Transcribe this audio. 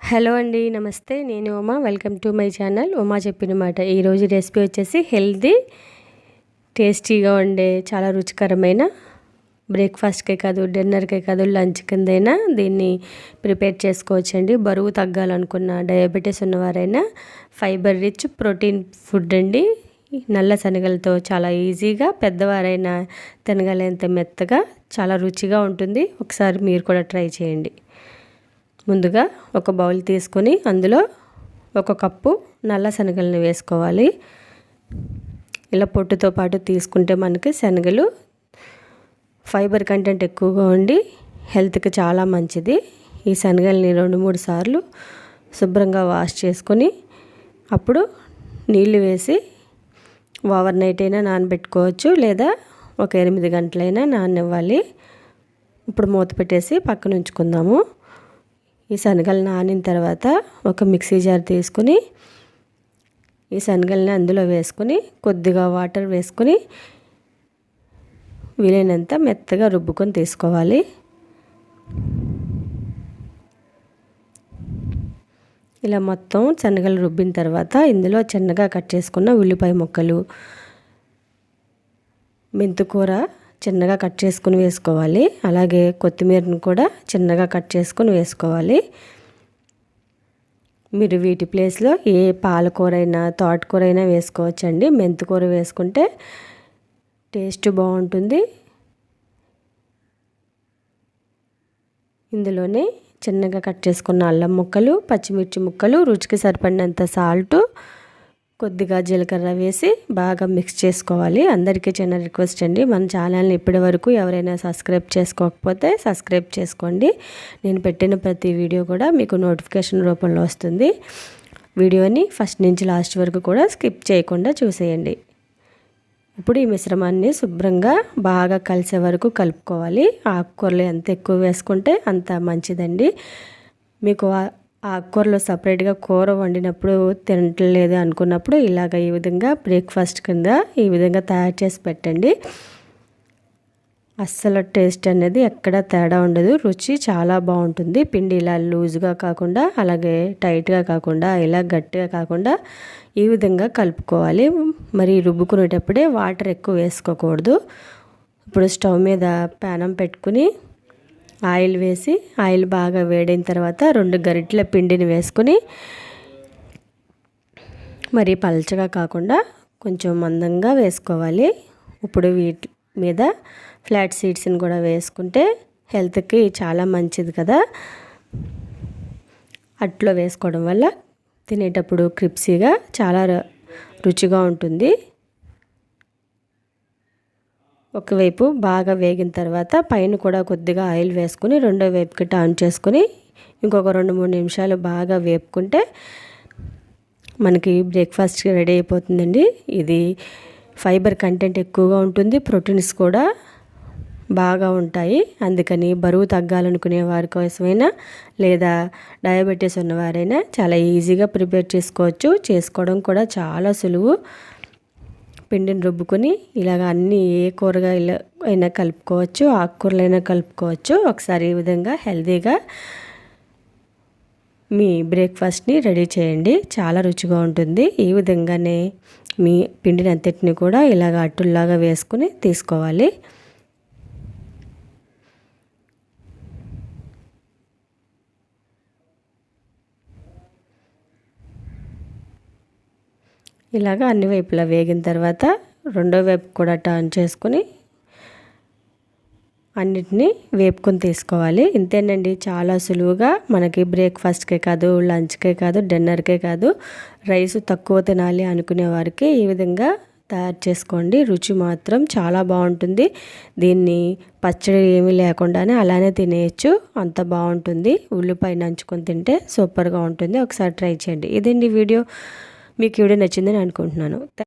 Hello అండి, నమస్తే. నేను Uma. Welcome to my channel Uma చెప్పిన మాట. ఈరోజు రెసిపీ వచ్చేసి హెల్తీ, టేస్టీగా ఉండే చాలా రుచికరమైన బ్రేక్ఫాస్ట్కే కాదు, డిన్నర్కే కాదు, లంచ్ కిందైనా దీన్ని ప్రిపేర్ చేసుకోవచ్చండి. బరువు తగ్గాలనుకున్న, డయాబెటీస్ ఉన్నవారైనా ఫైబర్ రిచ్ ప్రోటీన్ ఫుడ్ అండి. నల్ల శనగలతో చాలా ఈజీగా, పెద్దవారైనా తినగలేంత మెత్తగా, చాలా రుచిగా ఉంటుంది. ఒకసారి మీరు కూడా ట్రై చేయండి. ముందుగా ఒక బౌల్ తీసుకొని అందులో ఒక కప్పు నల్ల శనగలను వేసుకోవాలి. ఇలా పొట్టుతో పాటు తీసుకుంటే మనకి శనగలు ఫైబర్ కంటెంట్ ఎక్కువగా ఉండి హెల్త్కి చాలా మంచిది. ఈ శనగల్ని 2-3 సార్లు శుభ్రంగా వాష్ చేసుకొని అప్పుడు నీళ్లు వేసి ఓవర్ నైట్ అయినా నానబెట్టుకోవచ్చు, లేదా ఒక 8 గంటలైనా నాననివ్వాలి. ఇప్పుడు మూత పెట్టేసి పక్కన ఉంచుకుందాము. ఈ శనగలు నానిన తర్వాత ఒక మిక్సీ జార్ తీసుకుని ఈ శనగల్ని అందులో వేసుకొని కొద్దిగా వాటర్ వేసుకొని వీలైనంత మెత్తగా రుబ్బుకొని తీసుకోవాలి. ఇలా మొత్తం శనగలు రుబ్బిన తర్వాత ఇందులో చిన్నగా కట్ చేసుకున్న ఉల్లిపాయ ముక్కలు, మెంతికూర చిన్నగా కట్ చేసుకుని వేసుకోవాలి. అలాగే కొత్తిమీరను కూడా చిన్నగా కట్ చేసుకుని వేసుకోవాలి. మీరు వీటి ప్లేస్లో ఏ పాలకూర అయినా, తోటకూర అయినా వేసుకోవచ్చండి. మెంతికూర వేసుకుంటే టేస్ట్ బాగుంటుంది. ఇందులోనే చిన్నగా కట్ చేసుకున్న అల్లం ముక్కలు, పచ్చిమిర్చి ముక్కలు, రుచికి సరిపడినంత సాల్టు, కొద్దిగా జీలకర్ర వేసి బాగా మిక్స్ చేసుకోవాలి. అందరికీ చిన్న రిక్వెస్ట్ అండి, మన ఛానల్ని ఇప్పటి వరకు ఎవరైనా సబ్స్క్రైబ్ చేసుకోకపోతే సబ్స్క్రైబ్ చేసుకోండి. నేను పెట్టిన ప్రతి వీడియో కూడా మీకు నోటిఫికేషన్ రూపంలో వస్తుంది. వీడియోని ఫస్ట్ నుంచి లాస్ట్ వరకు కూడా స్కిప్ చేయకుండా చూసేయండి. ఇప్పుడు ఈ మిశ్రమాన్ని శుభ్రంగా బాగా కలిసే వరకు కలుపుకోవాలి. ఆకుకూరలు ఎంత ఎక్కువ వేసుకుంటే అంత మంచిదండి. మీకు ఆకుకూరలో సపరేట్గా కూర వండినప్పుడు తినట్లేదు అనుకున్నప్పుడు ఇలాగ ఈ విధంగా బ్రేక్ఫాస్ట్ కింద ఈ విధంగా తయారు చేసి పెట్టండి. అస్సలు టేస్ట్ అనేది ఎక్కడ తేడా ఉండదు. రుచి చాలా బాగుంటుంది. పిండి ఇలా లూజ్గా కాకుండా, అలాగే టైట్గా కాకుండా, ఇలా గట్టిగా కాకుండా ఈ విధంగా కలుపుకోవాలి. మరి రుబ్బుకునేటప్పుడే వాటర్ ఎక్కువ వేసుకోకూడదు. ఇప్పుడు స్టవ్ మీద ప్యానం పెట్టుకుని ఆయిల్ వేసి, ఆయిల్ బాగా వేడైన తర్వాత 2 గరిటెల పిండిని వేసుకుని, మరి పలచగా కాకుండా కొంచెం మందంగా వేసుకోవాలి. ఇప్పుడు వీటి మీద ఫ్లాట్ సీడ్స్ని కూడా వేసుకుంటే హెల్త్కి చాలా మంచిది కదా. అట్లో వేసుకోవడం వల్ల తినేటప్పుడు క్రిప్సీగా చాలా రుచిగా ఉంటుంది. ఒకవైపు బాగా వేగిన తర్వాత పైన కూడా కొద్దిగా ఆయిల్ వేసుకుని రెండో వైపుకి టర్న్ చేసుకుని ఇంకొక 2-3 నిమిషాలు బాగా వేపుకుంటే మనకి బ్రేక్ఫాస్ట్ రెడీ అయిపోతుందండి. ఇది ఫైబర్ కంటెంట్ ఎక్కువగా ఉంటుంది, ప్రోటీన్స్ కూడా బాగా ఉంటాయి. అందుకని బరువు తగ్గాలనుకునే వారి కోసమైనా, లేదా డయాబెటీస్ ఉన్నవారైనా చాలా ఈజీగా ప్రిపేర్ చేసుకోవచ్చు. చేసుకోవడం కూడా చాలా సులువు. పిండిని రుబ్బుకొని ఇలాగ అన్ని ఏ కూరగాయలు అయినా కలుపుకోవచ్చు, ఆకుకూరలైనా కలుపుకోవచ్చు. ఒకసారి ఈ విధంగా హెల్తీగా మీ బ్రేక్ఫాస్ట్ని రెడీ చేయండి. చాలా రుచిగా ఉంటుంది. ఈ విధంగానే మీ పిండిని అంతటిని కూడా ఇలాగ అట్టుల్లాగా వేసుకుని తీసుకోవాలి. ఇలాగ అన్ని వైపులా వేగిన తర్వాత రెండో వైపు కూడా టర్న్ చేసుకుని అన్నిటినీ వేపుకొని తీసుకోవాలి. ఇంతేనండి, చాలా సులువుగా మనకి బ్రేక్ఫాస్ట్కే కాదు, లంచ్కే కాదు, డిన్నర్కే కాదు, రైస్ తక్కువ తినాలి అనుకునే వారికి ఈ విధంగా తయారు చేసుకోండి. రుచి మాత్రం చాలా బాగుంటుంది. దీన్ని పచ్చడి ఏమీ లేకుండానే అలానే తినేయచ్చు, అంత బాగుంటుంది. ఉల్లిపాయ నంచుకొని తింటే సూపర్గా ఉంటుంది. ఒకసారి ట్రై చేయండి. ఇదండి వీడియో. మీకు వీడియో నచ్చిందని అనుకుంటున్నాను.